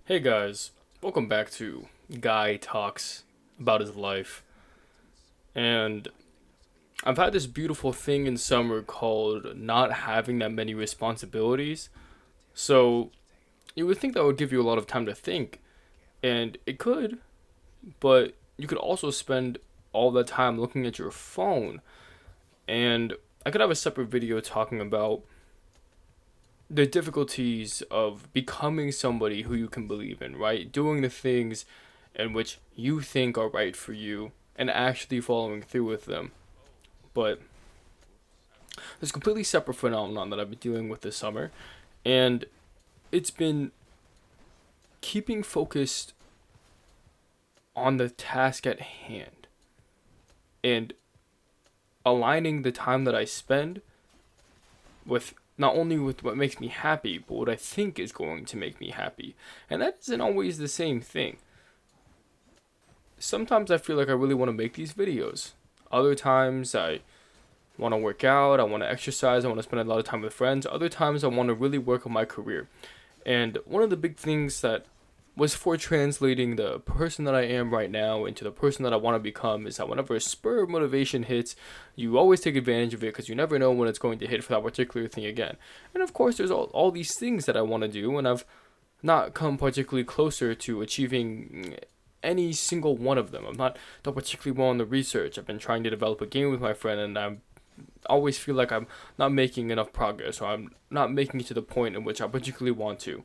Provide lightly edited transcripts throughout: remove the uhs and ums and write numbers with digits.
Hey guys, welcome back to Guy Talks about his life. And I've had this beautiful thing in summer called not having that many responsibilities. So you would think that would give you a lot of time to think, and it could, but you could also spend all that time looking at your phone. And I could have a separate video talking about the difficulties of becoming somebody who you can believe in, right? Doing the things in which you think are right for you and actually following through with them. But there's a completely separate phenomenon that I've been dealing with this summer, and it's been keeping focused on the task at hand and aligning the time that I spend with not only with what makes me happy, but what I think is going to make me happy. And that isn't always the same thing. Sometimes I feel like I really want to make these videos. Other times I want to work out, I want to exercise, I want to spend a lot of time with friends. Other times I want to really work on my career. And one of the big things that was for translating the person that I am right now into the person that I want to become is that whenever a spur of motivation hits, you always take advantage of it because you never know when it's going to hit for that particular thing again. And of course, there's all these things that I want to do, and I've not come particularly closer to achieving any single one of them. I'm not done particularly well in the research. I've been trying to develop a game with my friend, and I always feel like I'm not making enough progress, or I'm not making it to the point in which I particularly want to.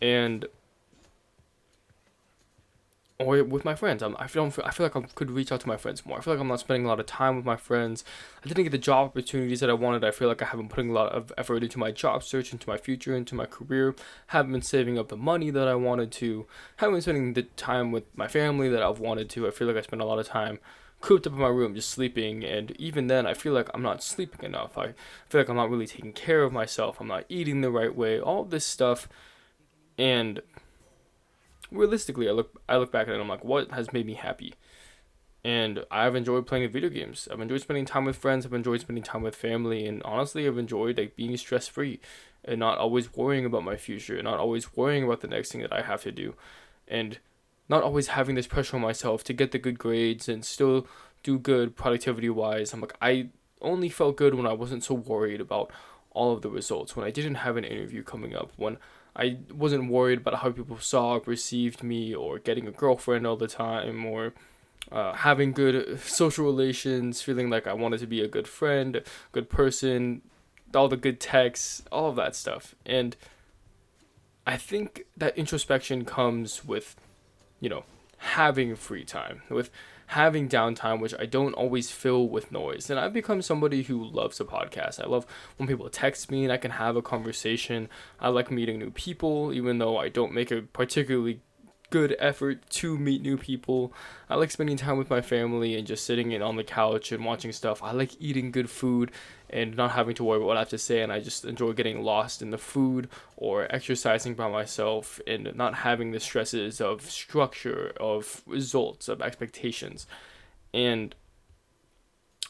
And or with my friends. I feel like I could reach out to my friends more. I feel like I'm not spending a lot of time with my friends. I didn't get the job opportunities that I wanted. I feel like I haven't putting a lot of effort into my job search, into my future, into my career. Haven't been saving up the money that I wanted to. Haven't been spending the time with my family that I've wanted to. I feel like I spend a lot of time cooped up in my room just sleeping, and even then I feel like I'm not sleeping enough. I feel like I'm not really taking care of myself. I'm not eating the right way. All this stuff, and realistically, I look back at it and I'm like, what has made me happy? And I've enjoyed playing video games. I've enjoyed spending time with friends. I've enjoyed spending time with family, and honestly, I've enjoyed like being stress free, and not always worrying about my future, not always worrying about the next thing that I have to do, and not always having this pressure on myself to get the good grades and still do good productivity wise. I'm like, I only felt good when I wasn't so worried about all of the results, when I didn't have an interview coming up, when I wasn't worried about how people saw or perceived me, or getting a girlfriend all the time, or having good social relations, feeling like I wanted to be a good friend, good person, all the good texts, all of that stuff. And I think that introspection comes with, having free time, with having downtime, which I don't always fill with noise. And I've become somebody who loves a podcast. I love when people text me and I can have a conversation. I like meeting new people, even though I don't make a particularly good effort to meet new people. I like spending time with my family and just sitting in on the couch and watching stuff. I like eating good food and not having to worry about what I have to say, and I just enjoy getting lost in the food or exercising by myself and not having the stresses of structure, of results, of expectations. And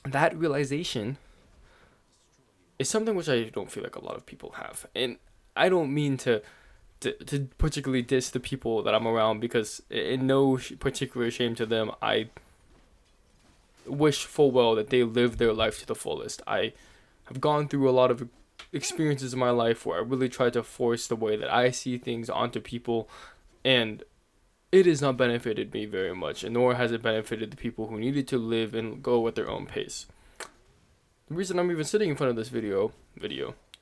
that realization is something which I don't feel like a lot of people have. And I don't mean to particularly diss the people that I'm around, because in no particular shame to them, I wish full well that they live their life to the fullest. I have gone through a lot of experiences in my life where I really tried to force the way that I see things onto people, and it has not benefited me very much, and nor has it benefited the people who needed to live and go at their own pace. The reason I'm even sitting in front of this video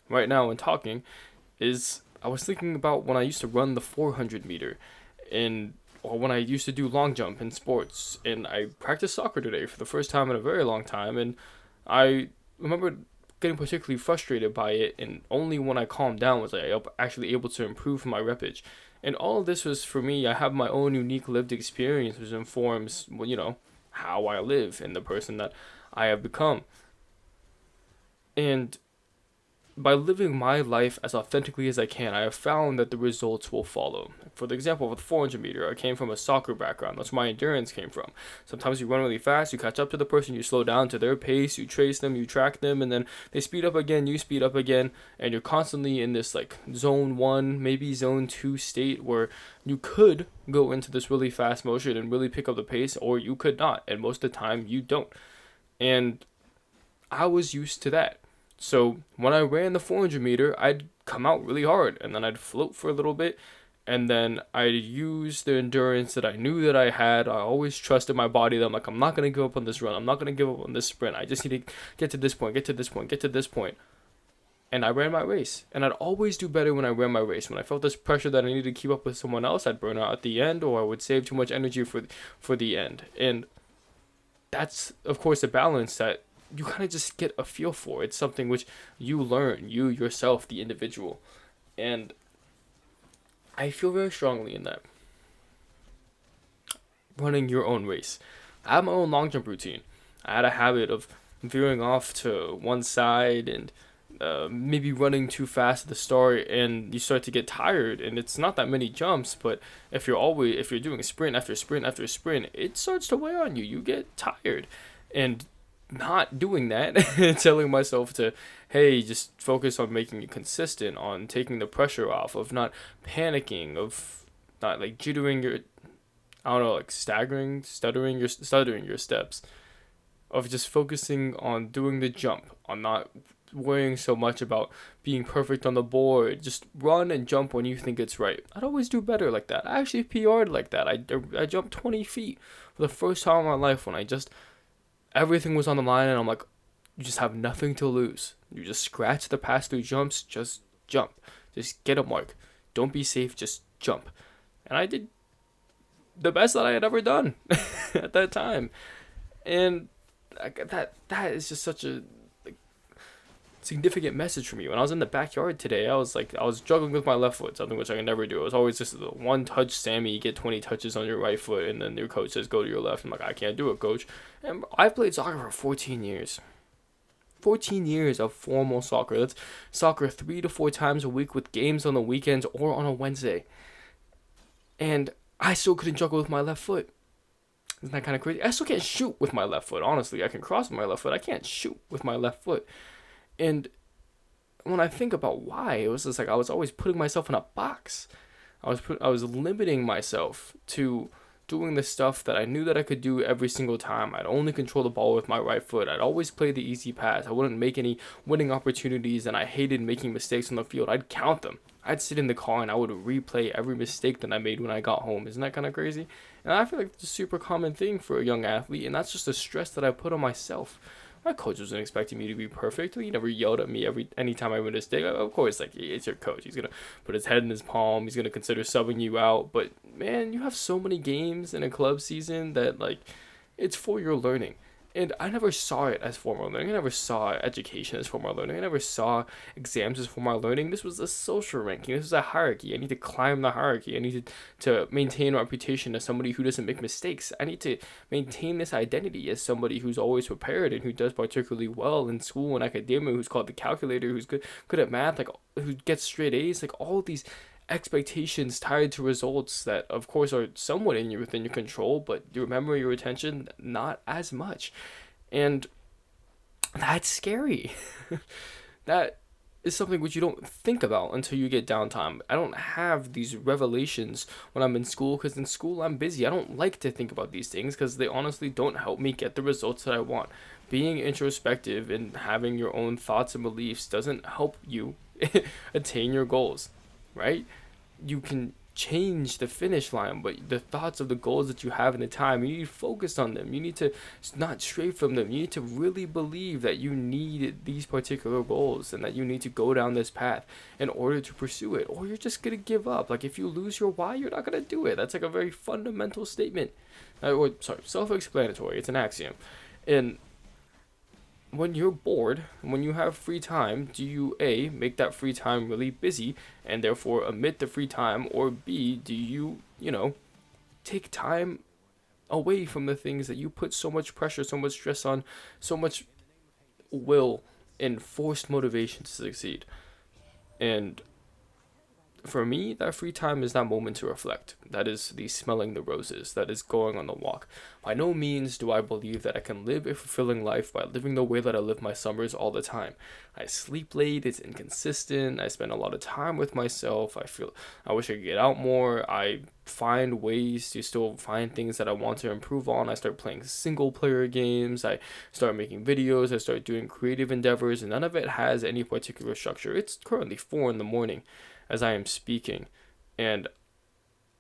right now and talking is I was thinking about when I used to run the 400 meter, and or when I used to do long jump in sports, and I practiced soccer today for the first time in a very long time, and I remember getting particularly frustrated by it, and only when I calmed down was I actually able to improve my repage. And all of this was for me. I have my own unique lived experience, which informs, well, how I live and the person that I have become. And by living my life as authentically as I can, I have found that the results will follow. For the example, with 400 meter, I came from a soccer background. That's where my endurance came from. Sometimes you run really fast, you catch up to the person, you slow down to their pace, you trace them, you track them, and then they speed up again, you speed up again, and you're constantly in this like zone 1, maybe zone 2 state where you could go into this really fast motion and really pick up the pace, or you could not, and most of the time you don't. And I was used to that. So when I ran the 400 meter, I'd come out really hard, and then I'd float for a little bit, and then I'd use the endurance that I knew that I had. I always trusted my body that I'm like, I'm not going to give up on this run. I'm not going to give up on this sprint. I just need to get to this point, get to this point, get to this point. And I ran my race. And I'd always do better when I ran my race. When I felt this pressure that I needed to keep up with someone else, I'd burn out at the end, or I would save too much energy for the end. And that's, of course, a balance that you kind of just get a feel for. It's something which you learn, you yourself, the individual. And I feel very strongly in that. Running your own race. I have my own long jump routine. I had a habit of veering off to one side and maybe running too fast at the start, and you start to get tired. And it's not that many jumps, but if you're doing sprint after sprint after sprint, it starts to weigh on you. You get tired. And not doing that, telling myself to, hey, just focus on making it consistent, on taking the pressure off, of not panicking, of not like jittering your, I don't know, like stuttering your steps, of just focusing on doing the jump, on not worrying so much about being perfect on the board. Just run and jump when you think it's right. I'd always do better like that. I actually PR'd like that. I jumped 20 feet for the first time in my life when everything was on the line, and I'm like, you just have nothing to lose. You just scratch the past 3 jumps, just jump. Just get a mark. Don't be safe, just jump. And I did the best that I had ever done at that time. And that is just such a significant message for me. When I was in the backyard today, I was juggling with my left foot, something which I can never do. It was always just the one touch Sammy, you get 20 touches on your right foot, and then your coach says go to your left. I'm like, I can't do it, coach. And I played soccer for 14 years. 14 years of formal soccer. That's soccer 3 to 4 times a week with games on the weekends or on a Wednesday. And I still couldn't juggle with my left foot. Isn't that kind of crazy? I still can't shoot with my left foot, honestly. I can cross with my left foot. I can't shoot with my left foot. And when I think about why, it was just like I was always putting myself in a box. I was limiting myself to doing the stuff that I knew that I could do every single time. I'd only control the ball with my right foot. I'd always play the easy pass. I wouldn't make any winning opportunities, and I hated making mistakes on the field. I'd count them. I'd sit in the car and I would replay every mistake that I made when I got home. Isn't that kind of crazy? And I feel like it's a super common thing for a young athlete, and that's just the stress that I put on myself. My coach wasn't expecting me to be perfect. He never yelled at me anytime I made a mistake. Of course, like, it's your coach. He's gonna put his head in his palm. He's gonna consider subbing you out. But man, you have so many games in a club season that like it's for your learning. And I never saw it as formal learning. I never saw education as formal learning. I never saw exams as formal learning. This was a social ranking. This was a hierarchy. I need to climb the hierarchy. I need to maintain a reputation as somebody who doesn't make mistakes. I need to maintain this identity as somebody who's always prepared and who does particularly well in school and academia, who's called the calculator, who's good at math, like who gets straight A's, like all of these expectations tied to results that of course are somewhat within your control, but your memory, your retention, not as much. And that's scary. That is something which you don't think about until you get downtime. I don't have these revelations when I'm in school, because in school I'm busy. I don't like to think about these things because they honestly don't help me get the results that I want. Being introspective and having your own thoughts and beliefs doesn't help you attain your goals, right? You can change the finish line, but the thoughts of the goals that you have in the time, you need to focus on them. You need to not stray from them. You need to really believe that you need these particular goals and that you need to go down this path in order to pursue it, or you're just going to give up. Like if you lose your why, you're not going to do it. That's like a very fundamental statement. Self-explanatory. It's an axiom. And when you're bored, when you have free time, do you A, make that free time really busy and therefore omit the free time, or B, do you, take time away from the things that you put so much pressure, so much stress on, so much will and forced motivation to succeed. And for me, that free time is that moment to reflect. That is the smelling the roses. That is going on the walk. By no means do I believe that I can live a fulfilling life by living the way that I live my summers all the time. I sleep late, it's inconsistent, I spend a lot of time with myself, I wish I could get out more, I find ways to still find things that I want to improve on. I start playing single player games, I start making videos, I start doing creative endeavors, and none of it has any particular structure. It's currently 4 in the morning as I am speaking. And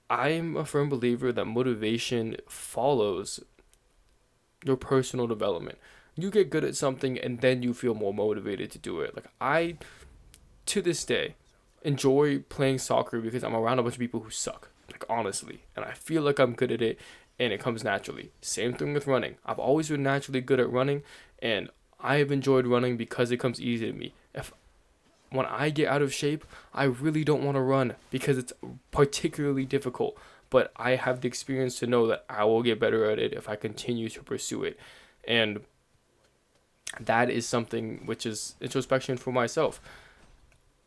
I'm a firm believer that motivation follows your personal development. You get good at something and then you feel more motivated to do it. Like I, to this day, enjoy playing soccer because I'm around a bunch of people who suck. Like honestly. And I feel like I'm good at it and it comes naturally. Same thing with running. I've always been naturally good at running and I have enjoyed running because it comes easy to me. When I get out of shape, I really don't want to run because it's particularly difficult. But I have the experience to know that I will get better at it if I continue to pursue it. And that is something which is introspection for myself.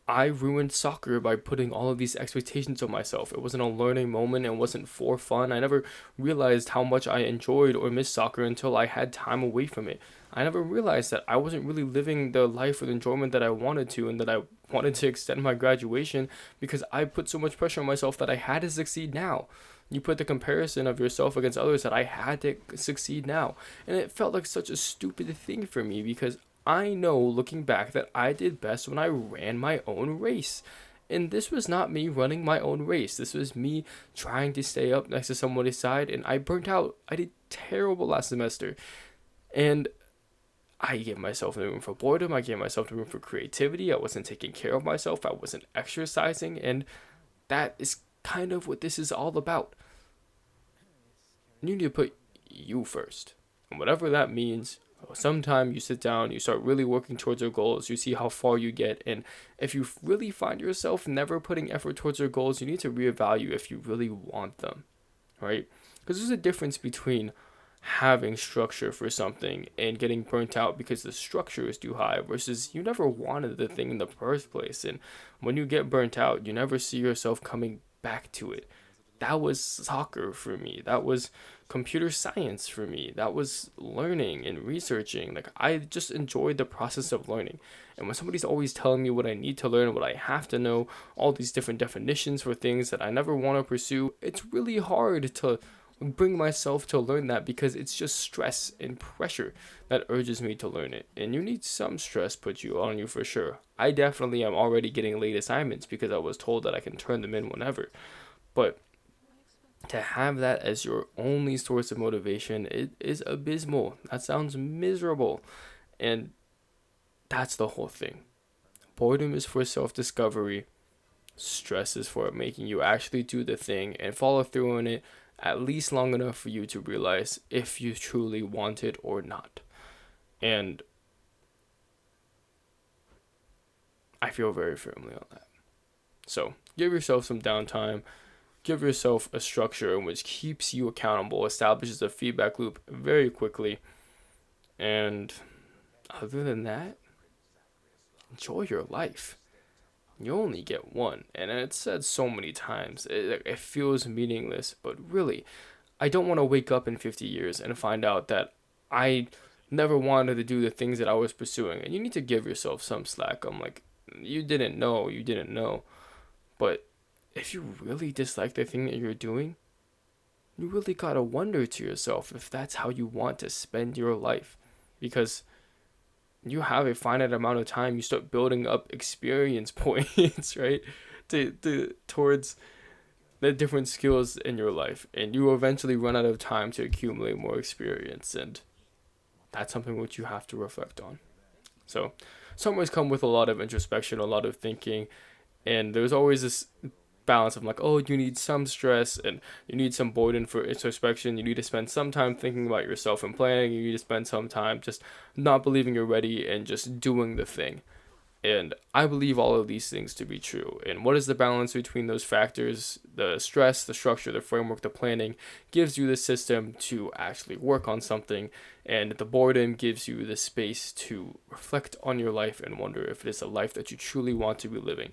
I ruined soccer by putting all of these expectations on myself. It wasn't a learning moment. It wasn't for fun. I never realized how much I enjoyed or missed soccer until I had time away from it. I never realized that I wasn't really living the life of enjoyment that I wanted to and that I wanted to extend my graduation because I put so much pressure on myself that I had to succeed now. You put the comparison of yourself against others that I had to succeed now. And it felt like such a stupid thing for me because I know looking back that I did best when I ran my own race. And this was not me running my own race. This was me trying to stay up next to somebody's side and I burnt out. I did terrible last semester. And I gave myself the room for boredom. I gave myself the room for creativity. I wasn't taking care of myself. I wasn't exercising. And that is kind of what this is all about. You need to put you first. And whatever that means, sometime you sit down, you start really working towards your goals, you see how far you get, and if you really find yourself never putting effort towards your goals, you need to reevaluate if you really want them, right? Because there's a difference between having structure for something and getting burnt out because the structure is too high versus you never wanted the thing in the first place, and when you get burnt out, you never see yourself coming back to it. That was soccer for me. That was computer science for me. That was learning and researching. Like I just enjoyed the process of learning. And when somebody's always telling me what I need to learn, what I have to know, all these different definitions for things that I never want to pursue, it's really hard to bring myself to learn that because it's just stress and pressure that urges me to learn it. And you need some stress put on you for sure. I definitely am already getting late assignments because I was told that I can turn them in whenever. But to have that as your only source of motivation, it is abysmal. That sounds miserable. And that's the whole thing. Boredom is for self-discovery. Stress is for making you actually do the thing and follow through on it at least long enough for you to realize if you truly want it or not. And I feel very firmly on that. So give yourself some downtime. Give yourself a structure which keeps you accountable, establishes a feedback loop very quickly. And other than that, enjoy your life. You only get one. And it's said so many times. It feels meaningless. But really, I don't want to wake up in 50 years and find out that I never wanted to do the things that I was pursuing. And you need to give yourself some slack. I'm like, you didn't know. But if you really dislike the thing that you're doing, you really gotta wonder to yourself if that's how you want to spend your life. Because you have a finite amount of time, you start building up experience points, right? Towards the different skills in your life. And you eventually run out of time to accumulate more experience. And that's something which you have to reflect on. So summers come with a lot of introspection, a lot of thinking. And there's always this balance of like, oh, you need some stress and you need some boredom for introspection. You need to spend some time thinking about yourself and planning. You need to spend some time just not believing you're ready and just doing the thing. And I believe all of these things to be true. And what is the balance between those factors? The stress, the structure, the framework, the planning gives you the system to actually work on something. And the boredom gives you the space to reflect on your life and wonder if it is a life that you truly want to be living.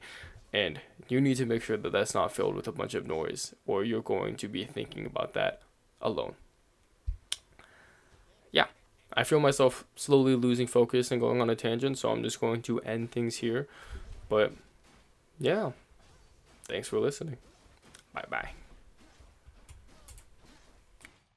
And you need to make sure that that's not filled with a bunch of noise, or you're going to be thinking about that alone. Yeah, I feel myself slowly losing focus and going on a tangent, so I'm just going to end things here. But yeah, thanks for listening. Bye bye.